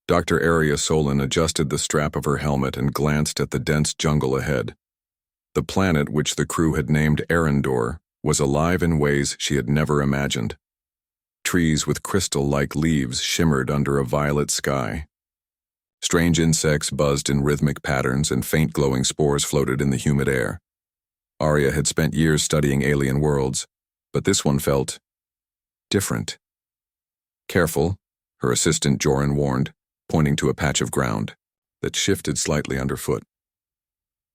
Dr. Aria Solon adjusted the strap of her helmet and glanced at the dense jungle ahead. The planet, which the crew had named Arendor, was alive in ways she had never imagined. Trees with crystal-like leaves shimmered under a violet sky. Strange insects buzzed in rhythmic patterns and faint glowing spores floated in the humid air. Arya had spent years studying alien worlds, but this one felt different. Careful, her assistant Joran warned, pointing to a patch of ground that shifted slightly underfoot.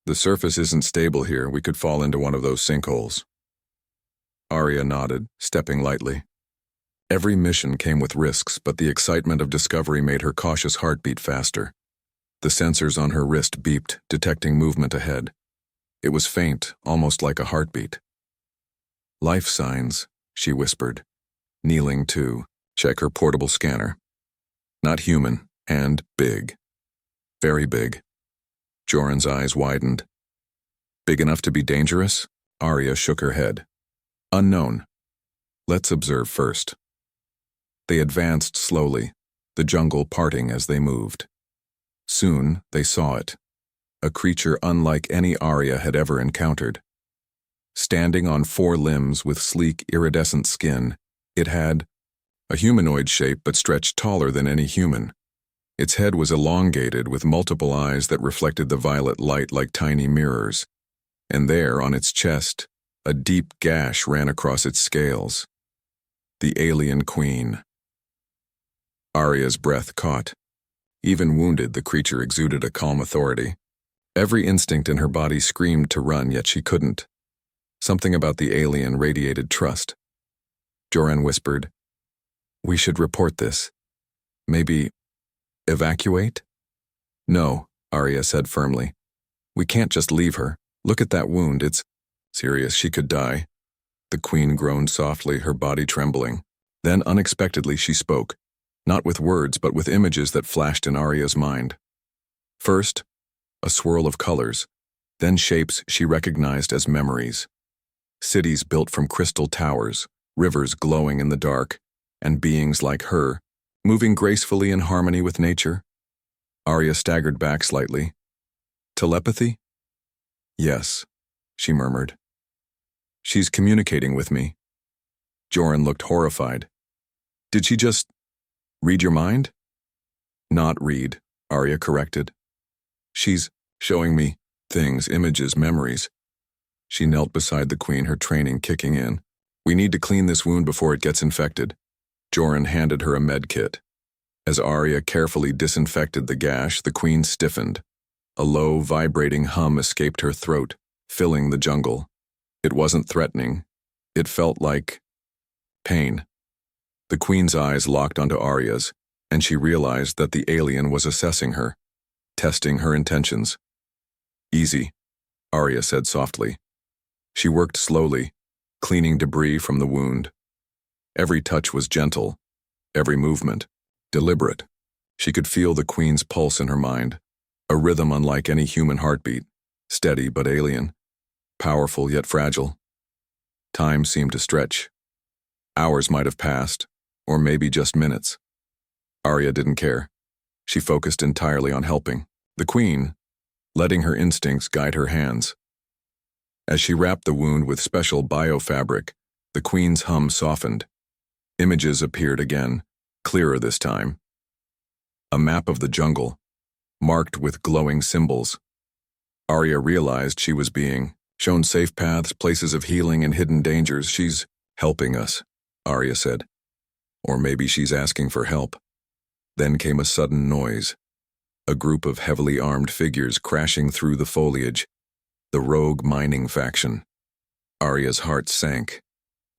The surface isn't stable here. We could fall into one of those sinkholes. Arya nodded, stepping lightly. Every mission came with risks, but the excitement of discovery made her cautious heart beat faster. The sensors on her wrist beeped, detecting movement ahead. It was faint, almost like a heartbeat. "Life signs," she whispered, kneeling to check her portable scanner. Not human, and big. Very big. Joran's eyes widened. "Big enough to be dangerous?" Arya shook her head. "Unknown. Let's observe first." They advanced slowly, the jungle parting as they moved. Soon, they saw it. A creature unlike any Arya had ever encountered. Standing on 4 limbs with sleek, iridescent skin, it had a humanoid shape but stretched taller than any human. Its head was elongated with multiple eyes that reflected the violet light like tiny mirrors. And there, on its chest, a deep gash ran across its scales. The alien queen. Arya's breath caught. Even wounded, the creature exuded a calm authority. Every instinct in her body screamed to run, yet she couldn't. Something about the alien radiated trust. Joran whispered, "We should report this. Maybe evacuate?" "No," Arya said firmly. "We can't just leave her. Look at that wound. It's serious. She could die." The queen groaned softly, her body trembling. Then, unexpectedly, she spoke. Not with words, but with images that flashed in Arya's mind. First, a swirl of colors, then shapes she recognized as memories. Cities built from crystal towers, rivers glowing in the dark, and beings like her, moving gracefully in harmony with nature. Arya staggered back slightly. "Telepathy?" "Yes," she murmured. "She's communicating with me." Joran looked horrified. "Did she just read your mind?" "Not read," Arya corrected. "She's showing me things, images, memories." She knelt beside the queen, her training kicking in. "We need to clean this wound before it gets infected." Joran handed her a med kit. As Arya carefully disinfected the gash, the queen stiffened. A low, vibrating hum escaped her throat, filling the jungle. It wasn't threatening. It felt like pain. The queen's eyes locked onto Arya's, and she realized that the alien was assessing her, testing her intentions. "Easy," Arya said softly. She worked slowly, cleaning debris from the wound. Every touch was gentle, every movement deliberate. She could feel the queen's pulse in her mind, a rhythm unlike any human heartbeat, steady but alien, powerful yet fragile. Time seemed to stretch. Hours might have passed, or maybe just minutes. Arya didn't care. She focused entirely on helping the queen, letting her instincts guide her hands. As she wrapped the wound with special biofabric, the queen's hum softened. Images appeared again, clearer this time. A map of the jungle, marked with glowing symbols. Arya realized she was being shown safe paths, places of healing, and hidden dangers. "She's helping us," Arya said. "Or maybe she's asking for help." Then came a sudden noise. A group of heavily armed figures crashing through the foliage. The rogue mining faction. Arya's heart sank.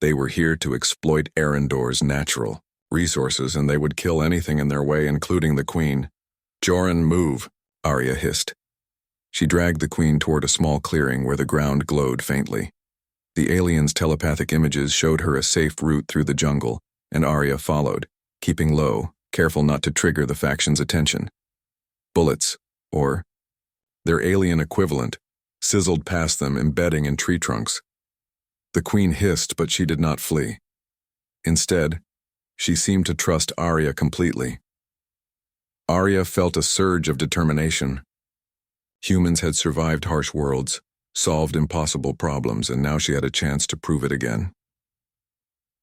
They were here to exploit Arendor's natural resources, and they would kill anything in their way, including the queen. "Joran, move," Arya hissed. She dragged the queen toward a small clearing where the ground glowed faintly. The alien's telepathic images showed her a safe route through the jungle, and Arya followed, keeping low, careful not to trigger the faction's attention. Bullets, or their alien equivalent, sizzled past them, embedding in tree trunks. The queen hissed, but she did not flee. Instead, she seemed to trust Arya completely. Arya felt a surge of determination. Humans had survived harsh worlds, solved impossible problems, and now she had a chance to prove it again.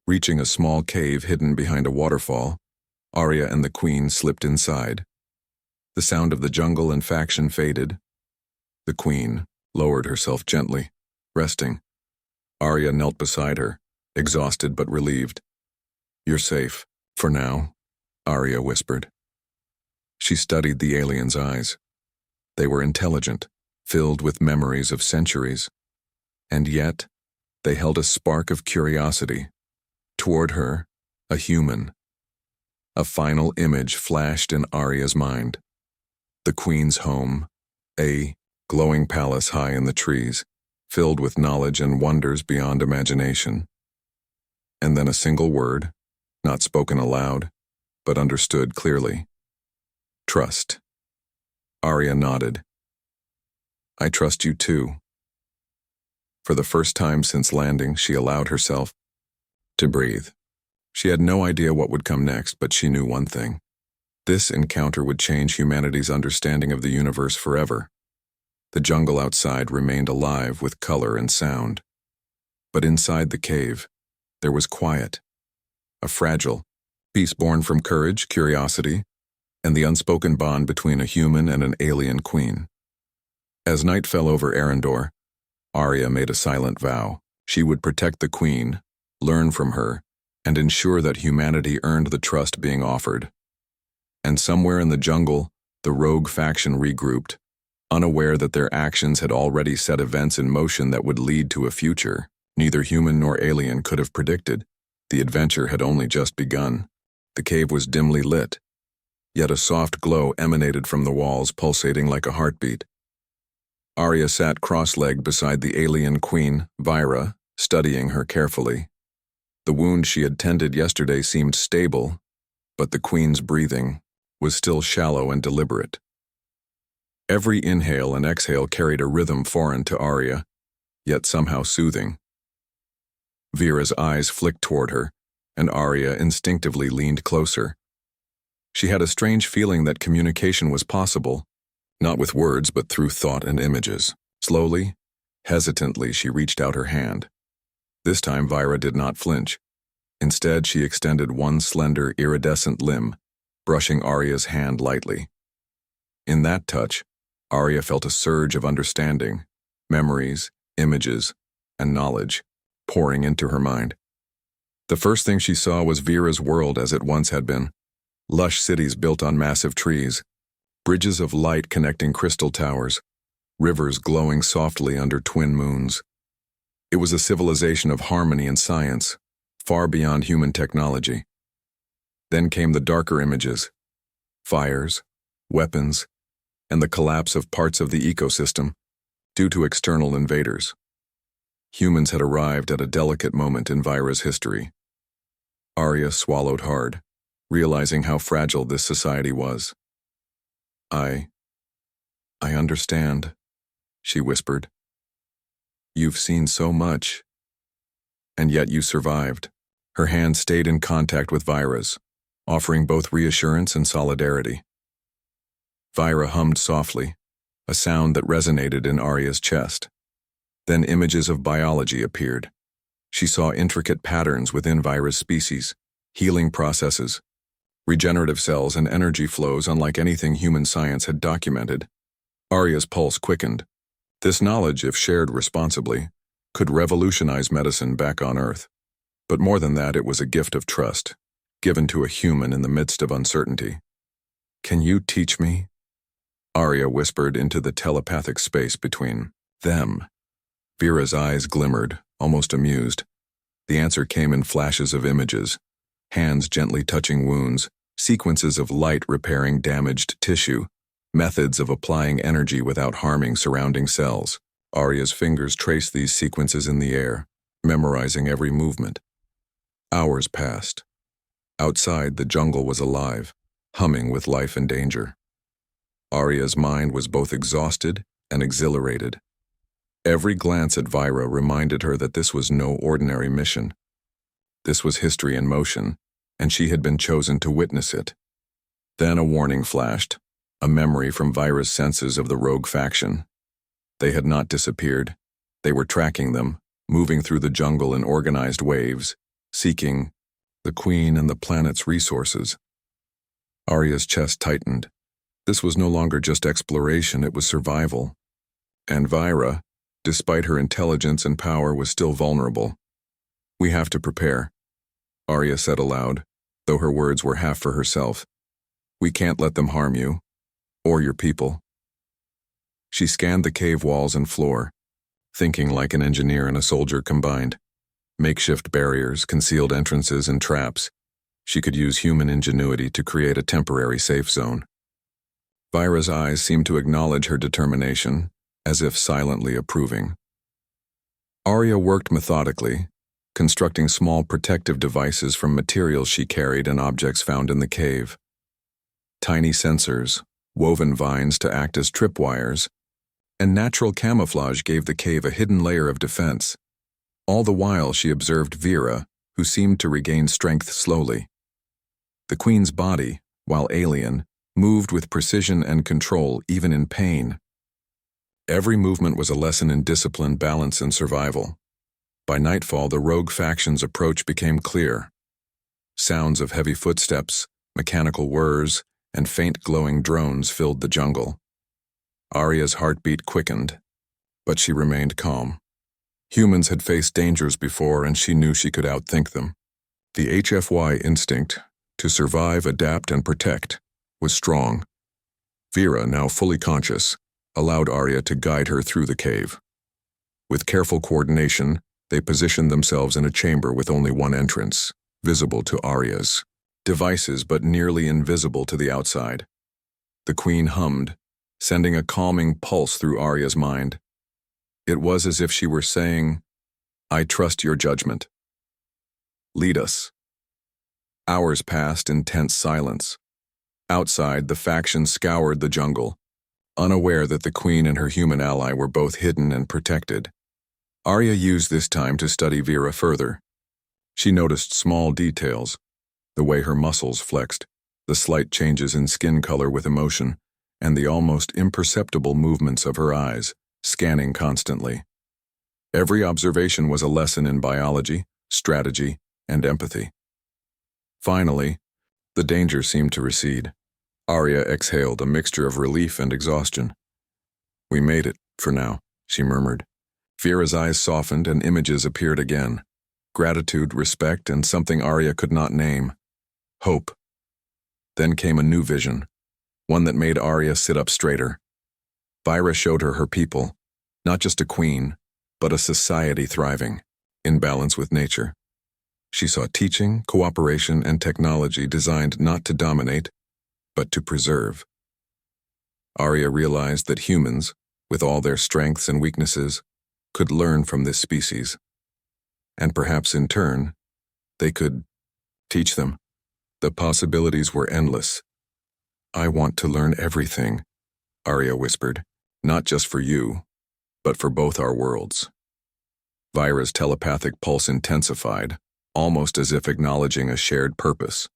Reaching a small cave hidden behind a waterfall, Arya and the Queen slipped inside. The sound of the jungle and faction faded. The Queen lowered herself gently, resting. Arya knelt beside her, exhausted but relieved. "You're safe, for now," Arya whispered. She studied the alien's eyes. They were intelligent, filled with memories of centuries. And yet, they held a spark of curiosity. Toward her, a human. A final image flashed in Arya's mind. The Queen's home, a glowing palace high in the trees, filled with knowledge and wonders beyond imagination. And then a single word, not spoken aloud, but understood clearly. Trust. Arya nodded. "I trust you too." For the first time since landing, she allowed herself to breathe. She had no idea what would come next, but she knew one thing. This encounter would change humanity's understanding of the universe forever. The jungle outside remained alive with color and sound. But inside the cave, there was quiet. A fragile peace born from courage, curiosity, and the unspoken bond between a human and an alien queen. As night fell over Arendor, Arya made a silent vow. She would protect the Queen, learn from her, and ensure that humanity earned the trust being offered. And somewhere in the jungle, the rogue faction regrouped, unaware that their actions had already set events in motion that would lead to a future neither human nor alien could have predicted. The adventure had only just begun. The cave was dimly lit, yet a soft glow emanated from the walls, pulsating like a heartbeat. Arya sat cross-legged beside the alien queen, Vyra, studying her carefully. The wound she had tended yesterday seemed stable, but the queen's breathing was still shallow and deliberate. Every inhale and exhale carried a rhythm foreign to Arya, yet somehow soothing. Vyra's eyes flicked toward her, and Arya instinctively leaned closer. She had a strange feeling that communication was possible, not with words but through thought and images. Slowly, hesitantly, she reached out her hand. This time Vyra did not flinch. Instead, she extended one slender, iridescent limb, brushing Arya's hand lightly. In that touch, Arya felt a surge of understanding, memories, images, and knowledge pouring into her mind. The first thing she saw was Vyra's world as it once had been. Lush cities built on massive trees, bridges of light connecting crystal towers, rivers glowing softly under twin moons. It was a civilization of harmony and science, far beyond human technology. Then came the darker images: fires, weapons, and the collapse of parts of the ecosystem due to external invaders. Humans had arrived at a delicate moment in Vyra's history. Arya swallowed hard, realizing how fragile this society was. I understand," she whispered. "You've seen so much, and yet you survived." Her hand stayed in contact with Vyra's, offering both reassurance and solidarity. Vyra hummed softly, a sound that resonated in Arya's chest. Then images of biology appeared. She saw intricate patterns within Vyra's species, healing processes, regenerative cells, and energy flows unlike anything human science had documented. Arya's pulse quickened. This knowledge, if shared responsibly, could revolutionize medicine back on Earth. But more than that, it was a gift of trust, given to a human in the midst of uncertainty. "Can you teach me?" Arya whispered into the telepathic space between them. Vyra's eyes glimmered, almost amused. The answer came in flashes of images: hands gently touching wounds, sequences of light repairing damaged tissue, methods of applying energy without harming surrounding cells. Arya's fingers traced these sequences in the air, memorizing every movement. Hours passed. Outside, the jungle was alive, humming with life and danger. Arya's mind was both exhausted and exhilarated. Every glance at Vyra reminded her that this was no ordinary mission. This was history in motion, and she had been chosen to witness it. Then a warning flashed, a memory from Vira's senses of the rogue faction. They had not disappeared. They were tracking them, moving through the jungle in organized waves, seeking the Queen and the planet's resources. Arya's chest tightened. This was no longer just exploration, it was survival. And Vira, despite her intelligence and power, was still vulnerable. "We have to prepare," Arya said aloud, though her words were half for herself. "We can't let them harm you, or your people." She scanned the cave walls and floor, thinking like an engineer and a soldier combined. Makeshift barriers, concealed entrances, and traps. She could use human ingenuity to create a temporary safe zone. Vira's eyes seemed to acknowledge her determination, as if silently approving. Arya worked methodically, constructing small protective devices from materials she carried and objects found in the cave. Tiny sensors, woven vines to act as tripwires, and natural camouflage gave the cave a hidden layer of defense. All the while she observed Vira, who seemed to regain strength slowly. The Queen's body, while alien, moved with precision and control even in pain. Every movement was a lesson in discipline, balance, and survival. By nightfall, the rogue faction's approach became clear. Sounds of heavy footsteps, mechanical whirs, and faint glowing drones filled the jungle. Arya's heartbeat quickened, but she remained calm. Humans had faced dangers before, and she knew she could outthink them. The HFY instinct, to survive, adapt, and protect, was strong. Vira, now fully conscious, allowed Arya to guide her through the cave. With careful coordination, they positioned themselves in a chamber with only one entrance, visible to Arya's devices but nearly invisible to the outside. The Queen hummed, sending a calming pulse through Arya's mind. It was as if she were saying, "I trust your judgment. Lead us." Hours passed in tense silence. Outside, the faction scoured the jungle, unaware that the Queen and her human ally were both hidden and protected. Arya used this time to study Vira further. She noticed small details, the way her muscles flexed, the slight changes in skin color with emotion, and the almost imperceptible movements of her eyes, scanning constantly. Every observation was a lesson in biology, strategy, and empathy. Finally, the danger seemed to recede. Arya exhaled, a mixture of relief and exhaustion. "We made it, for now," she murmured. Vira's eyes softened and images appeared again. Gratitude, respect, and something Arya could not name. Hope. Then came a new vision, one that made Arya sit up straighter. Vira showed her people, not just a queen, but a society thriving, in balance with nature. She saw teaching, cooperation, and technology designed not to dominate, but to preserve. Arya realized that humans, with all their strengths and weaknesses, could learn from this species. And perhaps in turn, they could teach them. The possibilities were endless. "I want to learn everything," Arya whispered, "not just for you, but for both our worlds." Vira's telepathic pulse intensified, almost as if acknowledging a shared purpose.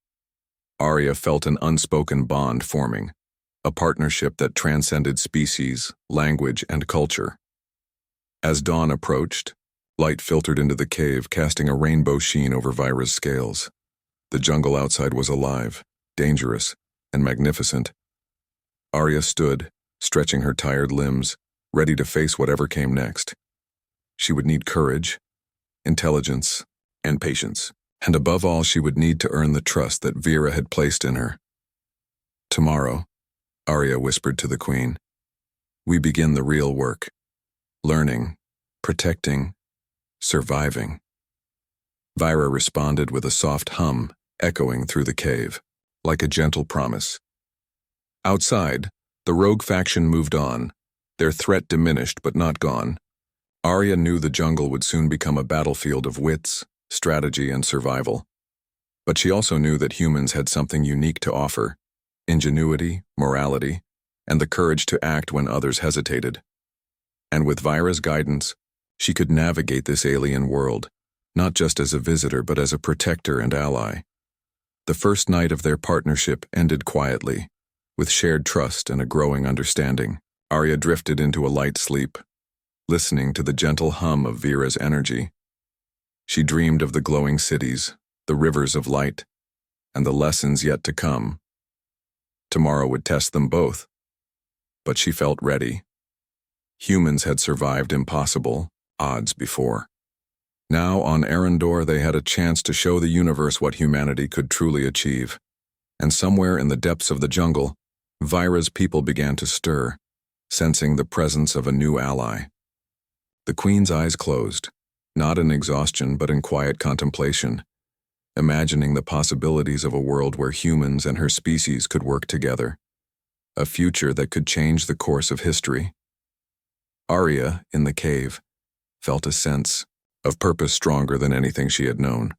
Arya felt an unspoken bond forming, a partnership that transcended species, language, and culture. As dawn approached, light filtered into the cave, casting a rainbow sheen over Vira's scales. The jungle outside was alive, dangerous, and magnificent. Arya stood, stretching her tired limbs, ready to face whatever came next. She would need courage, intelligence, and patience, and above all she would need to earn the trust that Vira had placed in her. "Tomorrow," Arya whispered to the Queen, "we begin the real work. Learning, protecting, surviving." Vira responded with a soft hum echoing through the cave, like a gentle promise. Outside, the rogue faction moved on, their threat diminished but not gone. Arya knew the jungle would soon become a battlefield of wits, strategy, and survival. But she also knew that humans had something unique to offer: ingenuity, morality, and the courage to act when others hesitated. And with Vira's guidance, she could navigate this alien world, not just as a visitor but as a protector and ally. The first night of their partnership ended quietly, with shared trust and a growing understanding. Arya drifted into a light sleep, listening to the gentle hum of Vera's energy. She dreamed of the glowing cities, the rivers of light, and the lessons yet to come. Tomorrow would test them both, but she felt ready. Humans had survived impossible odds before. Now, on Arendor, they had a chance to show the universe what humanity could truly achieve. And somewhere in the depths of the jungle, Vira's people began to stir, sensing the presence of a new ally. The queen's eyes closed, not in exhaustion but in quiet contemplation, imagining the possibilities of a world where humans and her species could work together, a future that could change the course of history. Arya, in the cave, felt a sense of purpose stronger than anything she had known.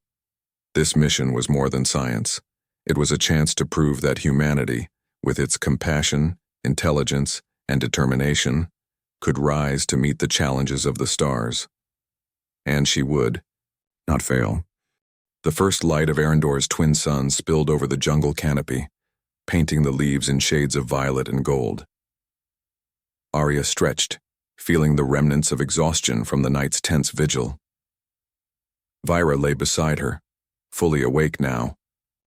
This mission was more than science. It was a chance to prove that humanity, with its compassion, intelligence, and determination, could rise to meet the challenges of the stars. And she would not fail. The first light of Arendor's twin suns spilled over the jungle canopy, painting the leaves in shades of violet and gold. Arya stretched, feeling the remnants of exhaustion from the night's tense vigil. Vira lay beside her, fully awake now,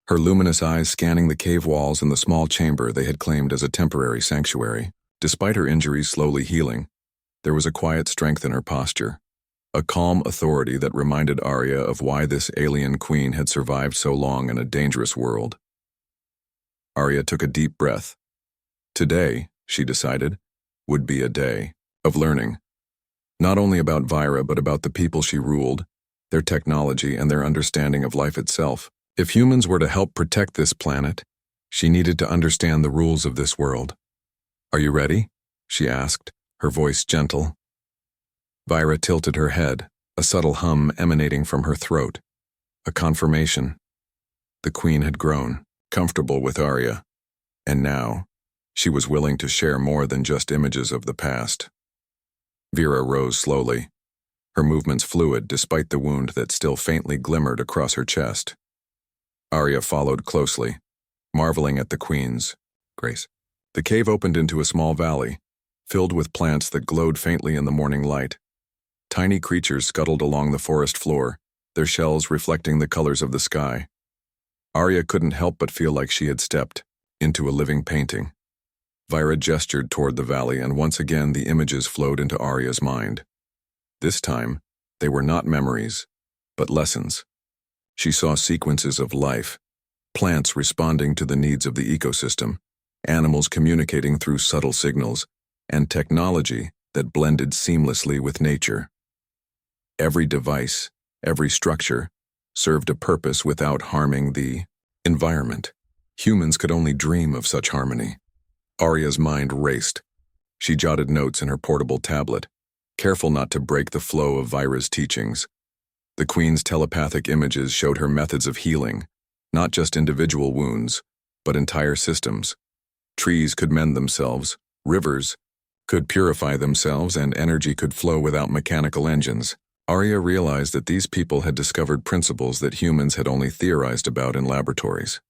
her luminous eyes scanning the cave walls and the small chamber they had claimed as a temporary sanctuary. Despite her injuries slowly healing, there was a quiet strength in her posture, a calm authority that reminded Arya of why this alien queen had survived so long in a dangerous world. Arya took a deep breath. Today, she decided, would be a day of learning, not only about Vira but about the people she ruled, their technology, and their understanding of life itself. If humans were to help protect this planet, she needed to understand the rules of this world. "Are you ready?" she asked, her voice gentle. Vira tilted her head, a subtle hum emanating from her throat, a confirmation. The queen had grown, comfortable with Arya, and now she was willing to share more than just images of the past. Vera rose slowly, her movements fluid despite the wound that still faintly glimmered across her chest. Arya followed closely, marveling at the queen's grace. The cave opened into a small valley, filled with plants that glowed faintly in the morning light. Tiny creatures scuttled along the forest floor, their shells reflecting the colors of the sky. Arya couldn't help but feel like she had stepped into a living painting. Vira gestured toward the valley, and once again the images flowed into Arya's mind. This time, they were not memories, but lessons. She saw sequences of life, plants responding to the needs of the ecosystem, animals communicating through subtle signals, and technology that blended seamlessly with nature. Every device, every structure, served a purpose without harming the environment. Humans could only dream of such harmony. Arya's mind raced. She jotted notes in her portable tablet, careful not to break the flow of Vira's teachings. The queen's telepathic images showed her methods of healing, not just individual wounds, but entire systems. Trees could mend themselves, rivers could purify themselves, and energy could flow without mechanical engines. Arya realized that these people had discovered principles that humans had only theorized about in laboratories.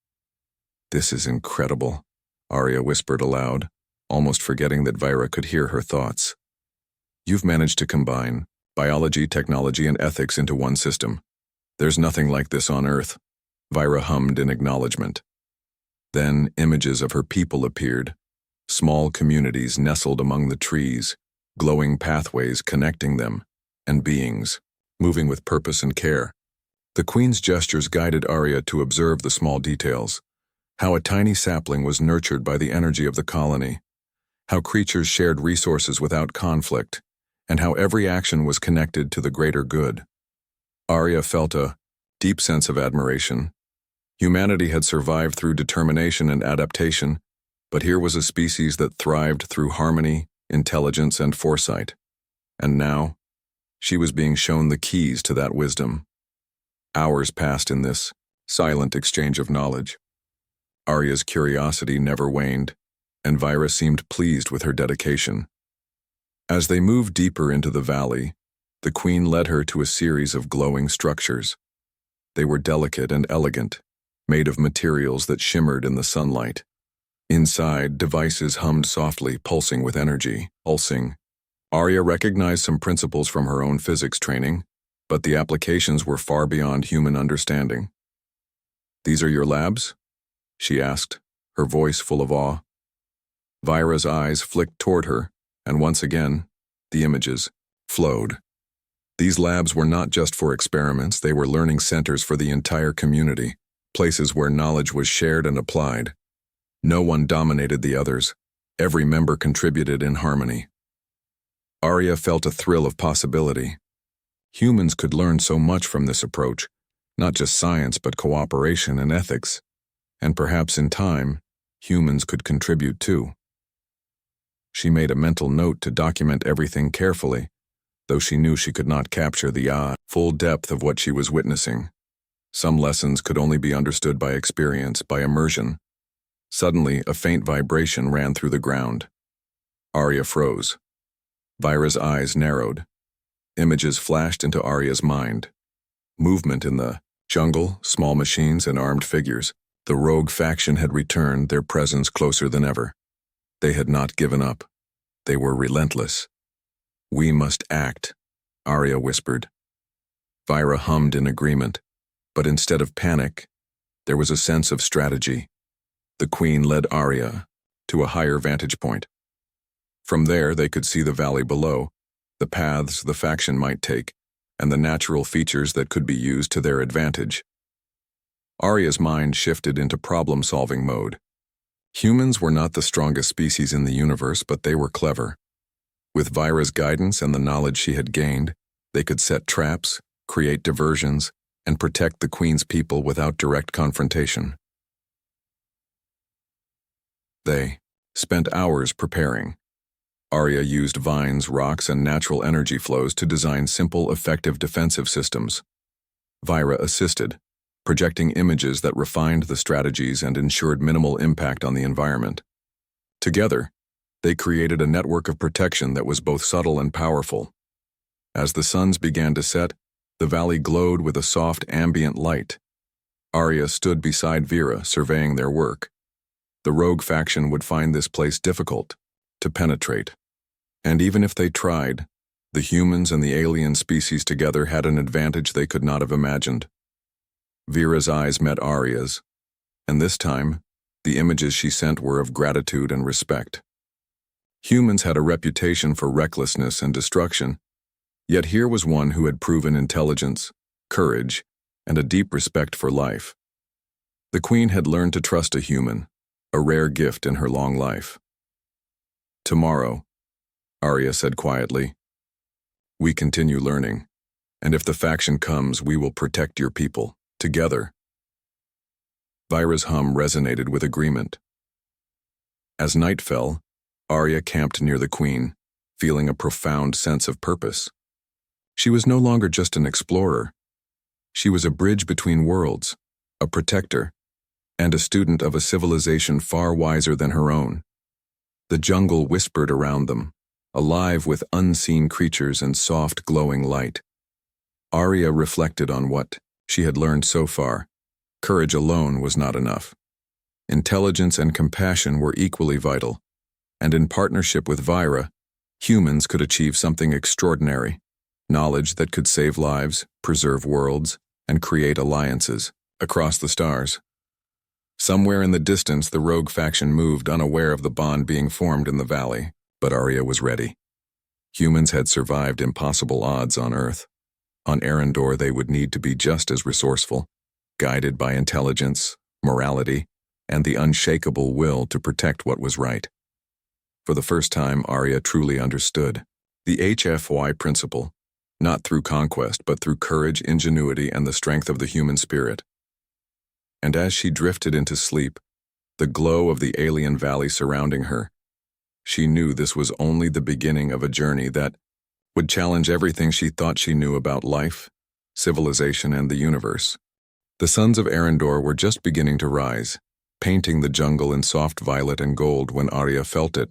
"This is incredible," Arya whispered aloud, almost forgetting that Vira could hear her thoughts. "You've managed to combine biology, technology, and ethics into one system. There's nothing like this on Earth," Vira hummed in acknowledgement. Then images of her people appeared, small communities nestled among the trees, glowing pathways connecting them, and beings, moving with purpose and care. The queen's gestures guided Arya to observe the small details, how a tiny sapling was nurtured by the energy of the colony, how creatures shared resources without conflict, and how every action was connected to the greater good. Arya felt a deep sense of admiration. Humanity had survived through determination and adaptation, but here was a species that thrived through harmony, intelligence, and foresight. And now, she was being shown the keys to that wisdom. Hours passed in this silent exchange of knowledge. Arya's curiosity never waned, and Vira seemed pleased with her dedication. As they moved deeper into the valley, the queen led her to a series of glowing structures. They were delicate and elegant, made of materials that shimmered in the sunlight. Inside, devices hummed softly, pulsing with energy. Arya recognized some principles from her own physics training, but the applications were far beyond human understanding. "These are your labs?" she asked, her voice full of awe. Vyra's eyes flicked toward her, and once again, the images flowed. These labs were not just for experiments, they were learning centers for the entire community, places where knowledge was shared and applied. No one dominated the others. Every member contributed in harmony. Arya felt a thrill of possibility. Humans could learn so much from this approach, not just science but cooperation and ethics. And perhaps in time, humans could contribute too. She made a mental note to document everything carefully, though she knew she could not capture the full depth of what she was witnessing. Some lessons could only be understood by experience, by immersion. Suddenly, a faint vibration ran through the ground. Arya froze. Vyra's eyes narrowed. Images flashed into Arya's mind. Movement in the jungle, small machines and armed figures. The rogue faction had returned, their presence closer than ever. They had not given up. They were relentless. "We must act," Arya whispered. Vyra hummed in agreement, but instead of panic, there was a sense of strategy. The Queen led Arya to a higher vantage point. From there, they could see the valley below, the paths the faction might take, and the natural features that could be used to their advantage. Arya's mind shifted into problem-solving mode. Humans were not the strongest species in the universe, but they were clever. With Vyra's guidance and the knowledge she had gained, they could set traps, create diversions, and protect the Queen's people without direct confrontation. They spent hours preparing. Arya used vines, rocks, and natural energy flows to design simple, effective defensive systems. Vyra assisted, projecting images that refined the strategies and ensured minimal impact on the environment. Together, they created a network of protection that was both subtle and powerful. As the suns began to set, the valley glowed with a soft ambient light. Arya stood beside Vyra, surveying their work. The rogue faction would find this place difficult to penetrate. And even if they tried, the humans and the alien species together had an advantage they could not have imagined. Vyra's eyes met Arya's, and this time, the images she sent were of gratitude and respect. Humans had a reputation for recklessness and destruction, yet here was one who had proven intelligence, courage, and a deep respect for life. The Queen had learned to trust a human, a rare gift in her long life. "Tomorrow," Arya said quietly, "we continue learning, and if the faction comes, we will protect your people, together." Vyra's hum resonated with agreement. As night fell, Arya camped near the Queen, feeling a profound sense of purpose. She was no longer just an explorer. She was a bridge between worlds, a protector, and a student of a civilization far wiser than her own. The jungle whispered around them, alive with unseen creatures and soft, glowing light. Arya reflected on what she had learned so far. Courage alone was not enough. Intelligence and compassion were equally vital, and in partnership with Vyra, humans could achieve something extraordinary. Knowledge that could save lives, preserve worlds, and create alliances across the stars. Somewhere in the distance, the rogue faction moved, unaware of the bond being formed in the valley, but Arya was ready. Humans had survived impossible odds on Earth. On Arendor, they would need to be just as resourceful, guided by intelligence, morality, and the unshakable will to protect what was right. For the first time, Arya truly understood the HFY principle, not through conquest, but through courage, ingenuity, and the strength of the human spirit. And as she drifted into sleep, the glow of the alien valley surrounding her, she knew this was only the beginning of a journey that would challenge everything she thought she knew about life, civilization, and the universe. The suns of Arendor were just beginning to rise, painting the jungle in soft violet and gold when Arya felt it,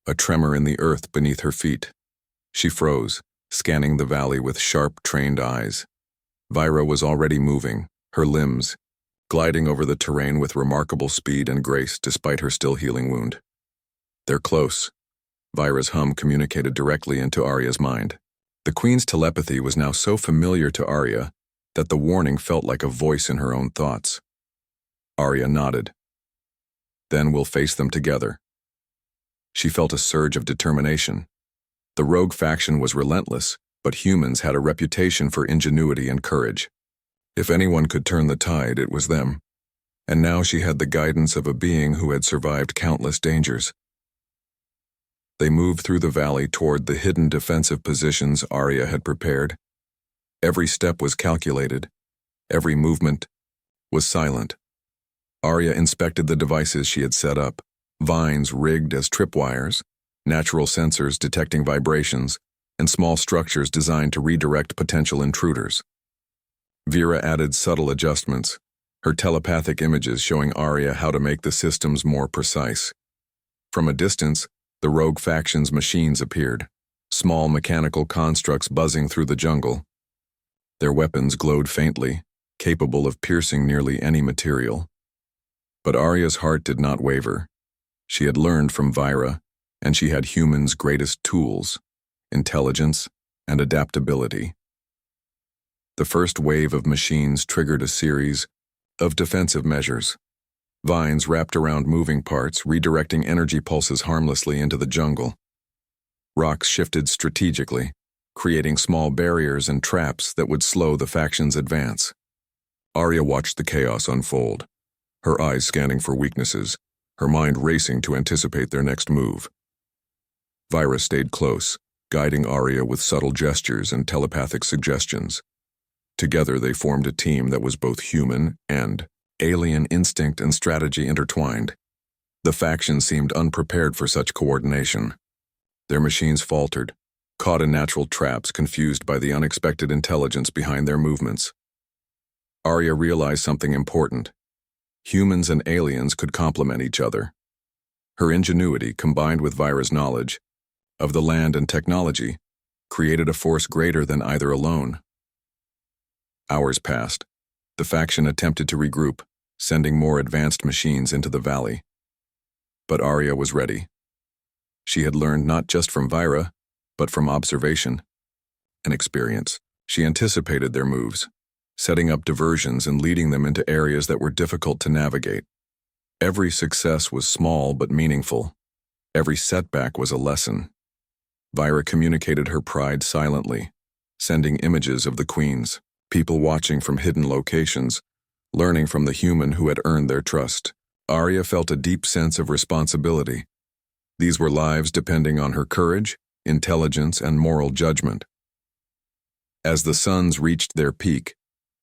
a tremor in the earth beneath her feet. She froze, scanning the valley with sharp, trained eyes. Vyra was already moving, her limbs, gliding over the terrain with remarkable speed and grace despite her still healing wound. "They're close." Vira's hum communicated directly into Arya's mind. The Queen's telepathy was now so familiar to Arya that the warning felt like a voice in her own thoughts. Arya nodded. "Then we'll face them together." She felt a surge of determination. The rogue faction was relentless, but humans had a reputation for ingenuity and courage. If anyone could turn the tide, it was them. And now she had the guidance of a being who had survived countless dangers. They moved through the valley toward the hidden defensive positions Arya had prepared. Every step was calculated. Every movement was silent. Arya inspected the devices she had set up, vines rigged as tripwires, natural sensors detecting vibrations, and small structures designed to redirect potential intruders. Vera added subtle adjustments, her telepathic images showing Arya how to make the systems more precise. From a distance, the rogue faction's machines appeared, small mechanical constructs buzzing through the jungle. Their weapons glowed faintly, capable of piercing nearly any material. But Arya's heart did not waver. She had learned from Vira, and she had humans' greatest tools: intelligence and adaptability. The first wave of machines triggered a series of defensive measures. Vines wrapped around moving parts, redirecting energy pulses harmlessly into the jungle. Rocks shifted strategically, creating small barriers and traps that would slow the faction's advance. Arya watched the chaos unfold, her eyes scanning for weaknesses, her mind racing to anticipate their next move. Vira stayed close, guiding Arya with subtle gestures and telepathic suggestions. Together they formed a team that was both human and alien instinct and strategy intertwined. The faction seemed unprepared for such coordination. Their machines faltered, caught in natural traps, confused by the unexpected intelligence behind their movements. Arya realized something important. Humans and aliens could complement each other. Her ingenuity, combined with Vira's knowledge of the land and technology, created a force greater than either alone. Hours passed. The faction attempted to regroup, sending more advanced machines into the valley. But Arya was ready. She had learned not just from Vira, but from observation and experience. She anticipated their moves, setting up diversions and leading them into areas that were difficult to navigate. Every success was small but meaningful. Every setback was a lesson. Vira communicated her pride silently, sending images of the queens, people watching from hidden locations, learning from the human who had earned their trust. Arya felt a deep sense of responsibility. These were lives depending on her courage, intelligence, and moral judgment. As the suns reached their peak,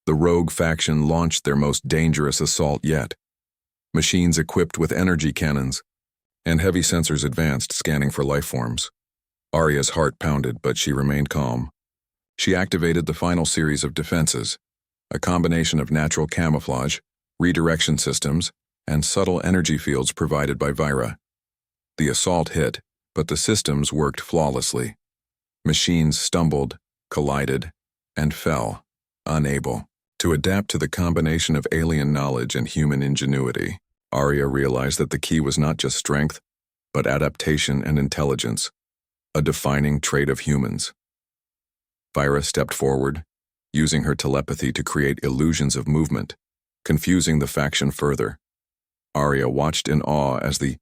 the rogue faction launched their most dangerous assault yet. Machines equipped with energy cannons and heavy sensors advanced, scanning for life forms. Arya's heart pounded, but she remained calm. She activated the final series of defenses, a combination of natural camouflage, redirection systems, and subtle energy fields provided by Vira. The assault hit, but the systems worked flawlessly. Machines stumbled, collided, and fell, unable to adapt to the combination of alien knowledge and human ingenuity. Arya realized that the key was not just strength, but adaptation and intelligence, a defining trait of humans. Vira stepped forward, using her telepathy to create illusions of movement, confusing the faction further. Arya watched in awe as the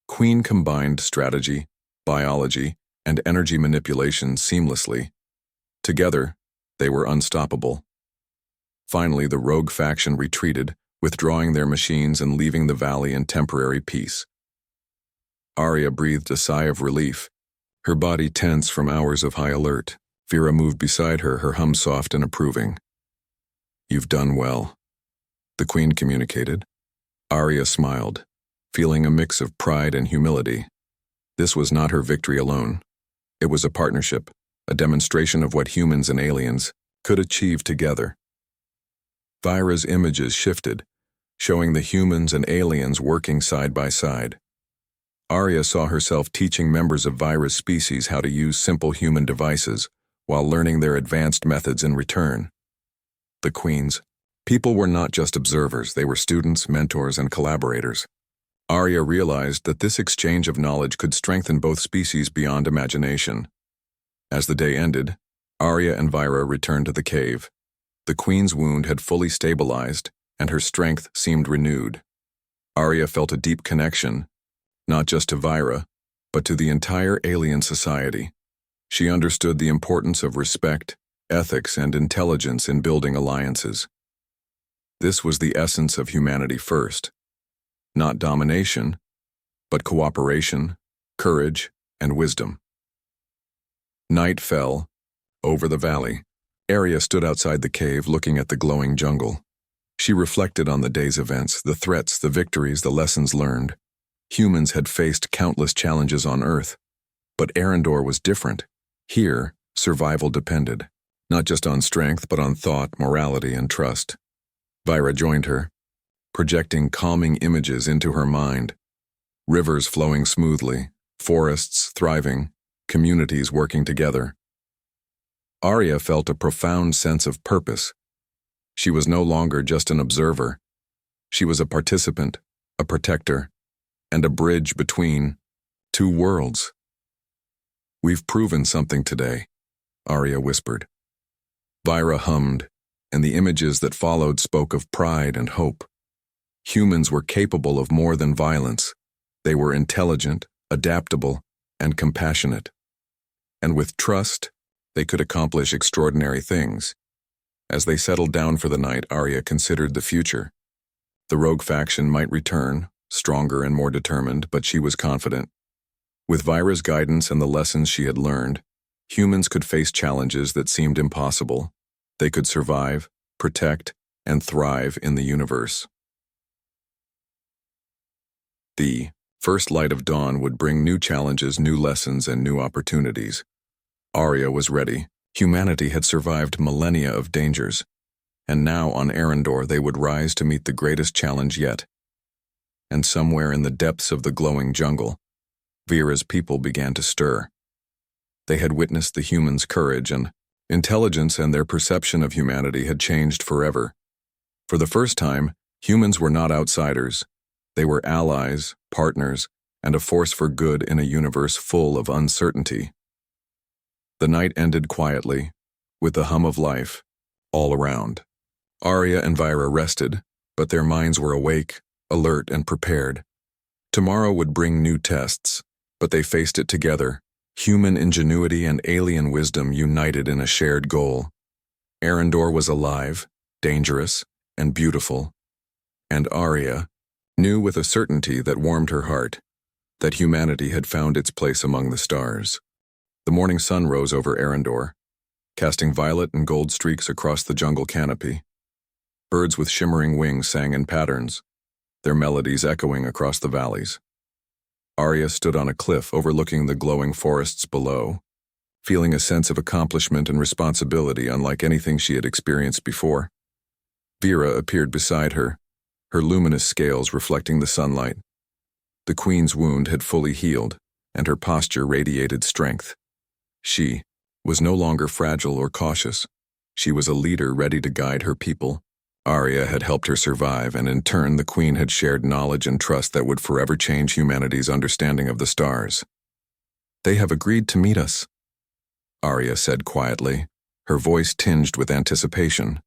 Queen combined strategy, biology, and energy manipulation seamlessly. Together, they were unstoppable. Finally, the rogue faction retreated, withdrawing their machines and leaving the valley in temporary peace. Arya breathed a sigh of relief, her body tense from hours of high alert. Vira moved beside her, her hum soft and approving. "You've done well," the Queen communicated. Arya smiled, feeling a mix of pride and humility. This was not her victory alone. It was a partnership, a demonstration of what humans and aliens could achieve together. Vira's images shifted, showing the humans and aliens working side by side. Arya saw herself teaching members of Vira's species how to use simple human devices, while learning their advanced methods in return. The Queen's People were not just observers, they were students, mentors, and collaborators. Arya realized that this exchange of knowledge could strengthen both species beyond imagination. As the day ended, Arya and Vyra returned to the cave. The queen's wound had fully stabilized, and her strength seemed renewed. Arya felt a deep connection, not just to Vyra, but to the entire alien society. She understood the importance of respect, ethics, and intelligence in building alliances. This was the essence of humanity first. Not domination, but cooperation, courage, and wisdom. Night fell. Over the valley, Arya stood outside the cave looking at the glowing jungle. She reflected on the day's events, the threats, the victories, the lessons learned. Humans had faced countless challenges on Earth, but Arendor was different. Here, survival depended, not just on strength, but on thought, morality, and trust. Vyra joined her, projecting calming images into her mind. Rivers flowing smoothly, forests thriving, communities working together. Arya felt a profound sense of purpose. She was no longer just an observer. She was a participant, a protector, and a bridge between two worlds. "We've proven something today," Arya whispered. Vyra hummed, and the images that followed spoke of pride and hope. Humans were capable of more than violence. They were intelligent, adaptable, and compassionate. And with trust, they could accomplish extraordinary things. As they settled down for the night, Arya considered the future. The rogue faction might return, stronger and more determined, but she was confident. With Vyra's guidance and the lessons she had learned, humans could face challenges that seemed impossible. They could survive, protect, and thrive in the universe. The first light of dawn would bring new challenges, new lessons, and new opportunities. Arya was ready. Humanity had survived millennia of dangers, and now on Arendor they would rise to meet the greatest challenge yet. And somewhere in the depths of the glowing jungle, Vyra's people began to stir. They had witnessed the humans' courage and intelligence, and their perception of humanity had changed forever. For the first time, humans were not outsiders. They were allies, partners, and a force for good in a universe full of uncertainty. The night ended quietly, with the hum of life all around. Arya and Vyra rested, but their minds were awake, alert, and prepared. Tomorrow would bring new tests, but they faced it together, human ingenuity and alien wisdom united in a shared goal. Arendor was alive, dangerous, and beautiful, and Arya knew with a certainty that warmed her heart that humanity had found its place among the stars. The morning sun rose over Arendor, casting violet and gold streaks across the jungle canopy. Birds with shimmering wings sang in patterns, their melodies echoing across the valleys. Arya stood on a cliff overlooking the glowing forests below, feeling a sense of accomplishment and responsibility unlike anything she had experienced before. Vyra appeared beside her, her luminous scales reflecting the sunlight. The queen's wound had fully healed, and her posture radiated strength. She was no longer fragile or cautious. She was a leader ready to guide her people. Arya had helped her survive, and in turn the queen had shared knowledge and trust that would forever change humanity's understanding of the stars. "They have agreed to meet us," Arya said quietly, her voice tinged with anticipation.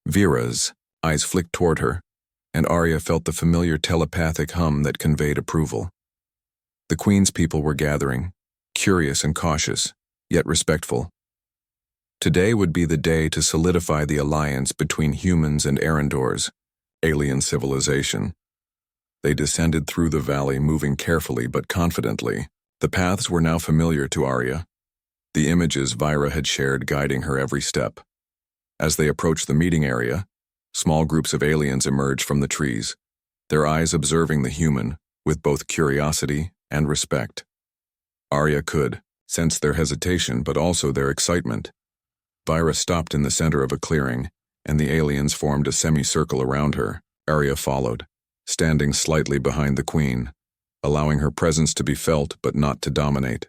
Vyra's eyes flicked toward her, and Arya felt the familiar telepathic hum that conveyed approval. The queen's people were gathering, curious and cautious, yet respectful. Today would be the day to solidify the alliance between humans and Arendor's alien civilization. They descended through the valley, moving carefully but confidently. The paths were now familiar to Arya, the images Vyra had shared guiding her every step. As they approached the meeting area, small groups of aliens emerged from the trees, their eyes observing the human with both curiosity and respect. Arya could sense their hesitation, but also their excitement. Vyra stopped in the center of a clearing, and the aliens formed a semicircle around her. Arya followed, standing slightly behind the queen, allowing her presence to be felt but not to dominate.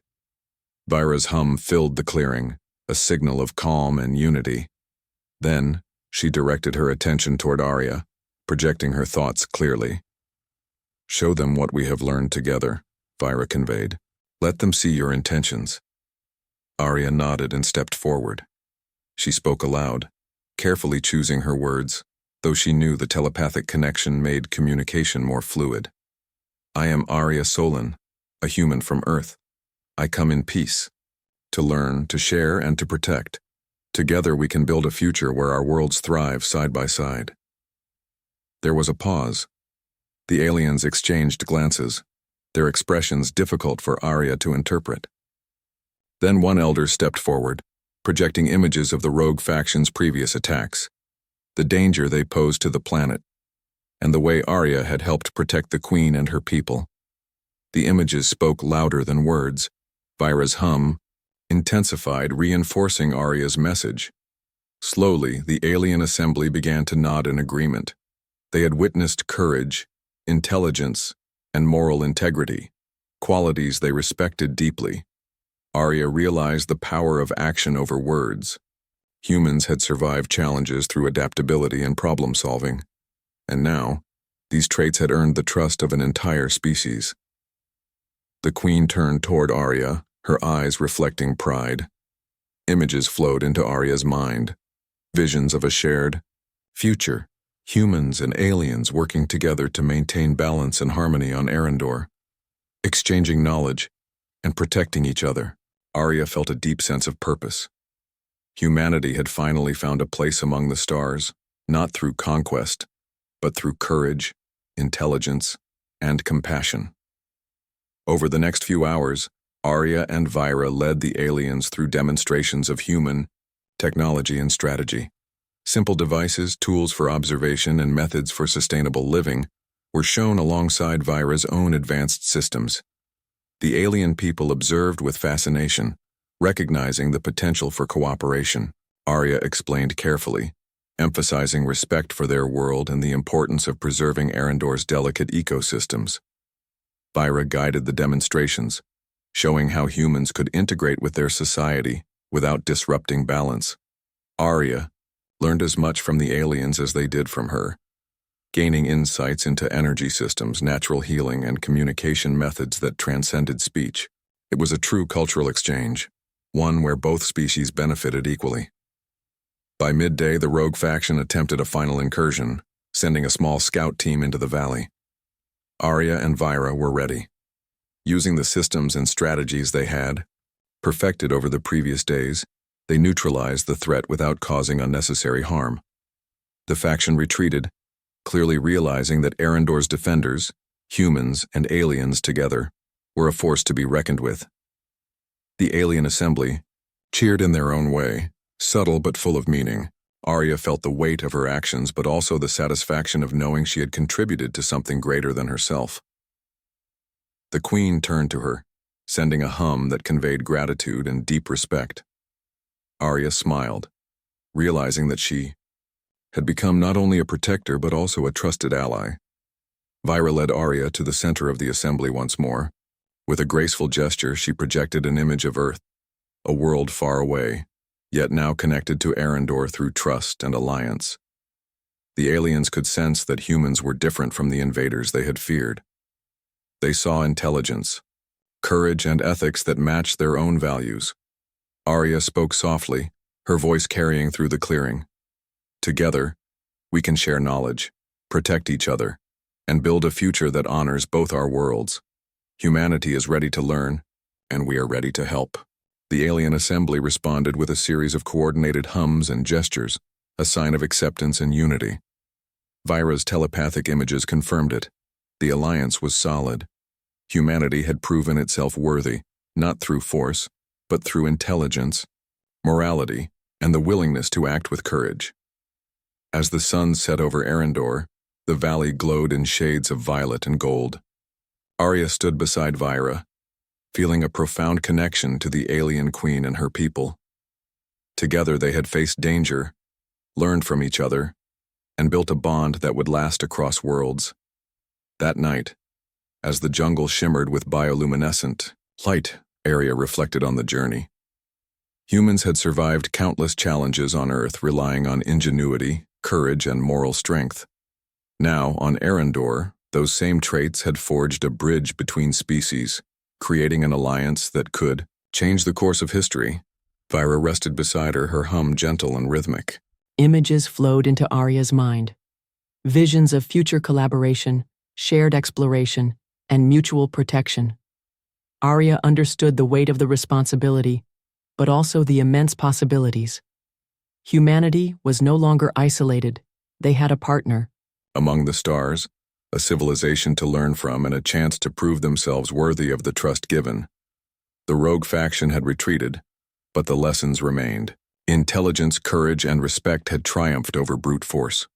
Vyra's hum filled the clearing, a signal of calm and unity. Then, She directed her attention toward Arya, projecting her thoughts clearly. "Show them what we have learned together," Vyra conveyed. "Let them see your intentions." Arya nodded and stepped forward. She spoke aloud, carefully choosing her words, though she knew the telepathic connection made communication more fluid. "I am Arya Solon, a human from Earth. I come in peace, to learn, to share, and to protect. Together we can build a future where our worlds thrive side by side." There was a pause. The aliens exchanged glances, their expressions difficult for Arya to interpret. Then one elder stepped forward, projecting images of the rogue faction's previous attacks, the danger they posed to the planet, and the way Arya had helped protect the Queen and her people. The images spoke louder than words. Vyra's hum intensified, reinforcing Arya's message. Slowly, the alien assembly began to nod in agreement. They had witnessed courage, intelligence, and moral integrity, qualities they respected deeply. Arya realized the power of action over words. Humans had survived challenges through adaptability and problem-solving, and now, these traits had earned the trust of an entire species. The Queen turned toward Arya, her eyes reflecting pride. Images flowed into Arya's mind, visions of a shared future, humans and aliens working together to maintain balance and harmony on Arendor, exchanging knowledge and protecting each other. Arya felt a deep sense of purpose. Humanity had finally found a place among the stars, not through conquest, but through courage, intelligence, and compassion. Over the next few hours, Arya and Vyra led the aliens through demonstrations of human technology and strategy. Simple devices, tools for observation, and methods for sustainable living were shown alongside Vyra's own advanced systems. The alien people observed with fascination, recognizing the potential for cooperation. Arya explained carefully, emphasizing respect for their world and the importance of preserving Arendor's delicate ecosystems. Vyra guided the demonstrations, showing how humans could integrate with their society without disrupting balance. Arya learned as much from the aliens as they did from her, gaining insights into energy systems, natural healing, and communication methods that transcended speech. It was a true cultural exchange, one where both species benefited equally. By midday, the rogue faction attempted a final incursion, sending a small scout team into the valley. Arya and Vyra were ready. Using the systems and strategies they had perfected over the previous days, they neutralized the threat without causing unnecessary harm. The faction retreated, clearly realizing that Arendor's defenders, humans and aliens together, were a force to be reckoned with. The alien assembly cheered in their own way, subtle but full of meaning. Arya felt the weight of her actions, but also the satisfaction of knowing she had contributed to something greater than herself. The Queen turned to her, sending a hum that conveyed gratitude and deep respect. Arya smiled, realizing that she had become not only a protector but also a trusted ally. Vyra led Arya to the center of the assembly once more. With a graceful gesture, she projected an image of Earth, a world far away, yet now connected to Arendor through trust and alliance. The aliens could sense that humans were different from the invaders they had feared. They saw intelligence, courage, and ethics that matched their own values. Arya spoke softly, her voice carrying through the clearing. "Together, we can share knowledge, protect each other, and build a future that honors both our worlds. Humanity is ready to learn, and we are ready to help." The alien assembly responded with a series of coordinated hums and gestures, a sign of acceptance and unity. Vyra's telepathic images confirmed it. The alliance was solid. Humanity had proven itself worthy, not through force, but through intelligence, morality, and the willingness to act with courage. As the sun set over Arendor, the valley glowed in shades of violet and gold. Arya stood beside Vyra, feeling a profound connection to the alien queen and her people. Together they had faced danger, learned from each other, and built a bond that would last across worlds. That night, as the jungle shimmered with bioluminescent light, Arya reflected on the journey. Humans had survived countless challenges on Earth relying on ingenuity, courage, and moral strength. Now, on Arendor, those same traits had forged a bridge between species, creating an alliance that could change the course of history. Vyra rested beside her, her hum gentle and rhythmic. Images flowed into Arya's mind. Visions of future collaboration, shared exploration, and mutual protection. Arya understood the weight of the responsibility, but also the immense possibilities. Humanity was no longer isolated. They had a partner. Among the stars, a civilization to learn from and a chance to prove themselves worthy of the trust given. The rogue faction had retreated, but the lessons remained. Intelligence, courage, and respect had triumphed over brute force.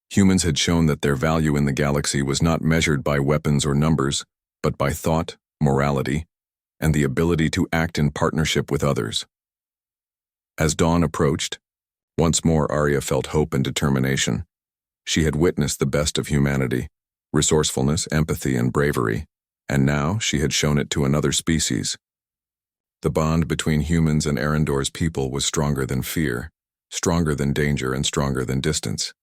Humans had shown that their value in the galaxy was not measured by weapons or numbers, but by thought, morality, and the ability to act in partnership with others. As dawn approached, once more Arya felt hope and determination. She had witnessed the best of humanity, resourcefulness, empathy, and bravery, and now she had shown it to another species. The bond between humans and Arendor's people was stronger than fear, stronger than danger, and stronger than distance.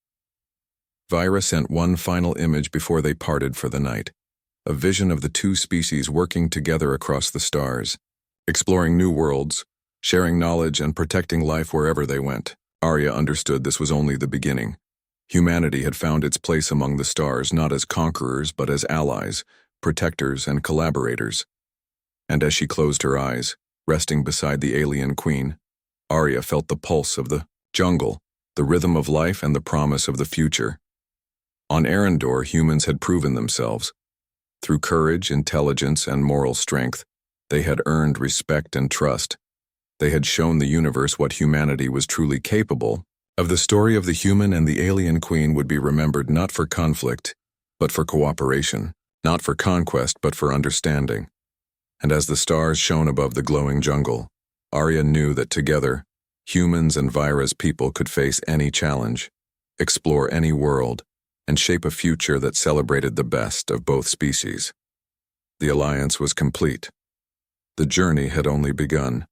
Vyra sent one final image before they parted for the night, a vision of the two species working together across the stars, exploring new worlds, sharing knowledge, and protecting life wherever they went. Arya understood this was only the beginning. Humanity had found its place among the stars not as conquerors but as allies, protectors, and collaborators. And as she closed her eyes, resting beside the alien queen, Arya felt the pulse of the jungle, the rhythm of life, and the promise of the future. On Arendor, humans had proven themselves. Through courage, intelligence, and moral strength, they had earned respect and trust. They had shown the universe what humanity was truly capable of. The story of the human and the alien queen would be remembered not for conflict, but for cooperation, not for conquest, but for understanding. And as the stars shone above the glowing jungle, Arya knew that together, humans and Vyra's people could face any challenge, explore any world, and shape a future that celebrated the best of both species. The alliance was complete. The journey had only begun.